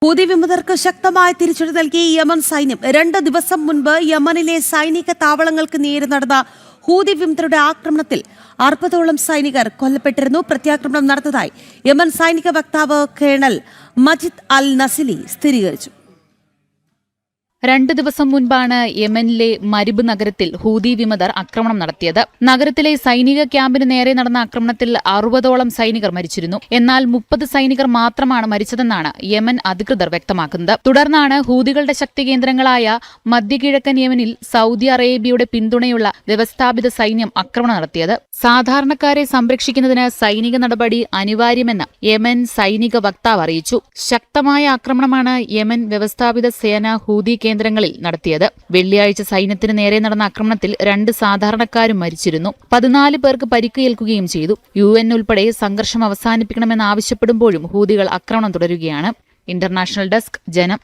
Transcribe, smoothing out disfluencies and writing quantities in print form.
Houthi വിമതർക്ക് ശക്തമായ തിരിച്ചടി നൽകി യമൻ സൈന്യം. 2 ദിവസം മുൻപ് യമനിലെ സൈനിക താവളങ്ങൾക്ക് നേരെ നടന്ന ഹൂതി വിമതരുടെ ആക്രമണത്തിൽ 60ഓളം സൈനികർ കൊല്ലപ്പെട്ടിരുന്നു. പ്രത്യാക്രമണം നടന്നതായി യമൻ സൈനിക വക്താവ് കേണൽ മജിദ് അൽ നസിലി സ്ഥിരീകരിച്ചു. 2 ദിവസം മുൻപാണ് യമനിലെ മരിബ് നഗരത്തിൽ ഹൂതി വിമതർ ആക്രമണം നടത്തിയത്. നഗരത്തിലെ സൈനിക ക്യാമ്പിന് നേരെ നടന്ന ആക്രമണത്തിൽ 60ഓളം സൈനികർ മരിച്ചിരുന്നു. എന്നാൽ 30 സൈനികർ മാത്രമാണ് മരിച്ചതെന്നാണ് യമൻ അധികൃതർ വ്യക്തമാക്കുന്നത്. തുടർന്നാണ് ഹൂതികളുടെ ശക്തി കേന്ദ്രങ്ങളായ മധ്യകിഴക്കൻ യമനിൽ സൗദി അറേബ്യയുടെ പിന്തുണയുള്ള വ്യവസ്ഥാപിത സൈന്യം ആക്രമണം നടത്തിയത്. സാധാരണക്കാരെ സംരക്ഷിക്കുന്നതിന് സൈനിക നടപടി അനിവാര്യമെന്ന് യമൻ സൈനിക വക്താവ് അറിയിച്ചു. ശക്തമായ ആക്രമണമാണ് യമൻ വ്യവസ്ഥാപിത സേന ഹൂതി കേന്ദ്രങ്ങളിൽ നടത്തിയത്. വെള്ളിയാഴ്ച സൈന്യത്തിന് നേരെ നടന്ന ആക്രമണത്തിൽ 2 സാധാരണക്കാരും മരിച്ചിരുന്നു. 14 പേർക്ക് പരിക്കേൽക്കുകയും ചെയ്തു. UN ഉൾപ്പെടെ സംഘർഷം അവസാനിപ്പിക്കണമെന്ന് ആവശ്യപ്പെടുമ്പോഴും ഹൂതികൾ ആക്രമണം തുടരുകയാണ്. ഇന്റർനാഷണൽ ഡെസ്ക്, ജനം.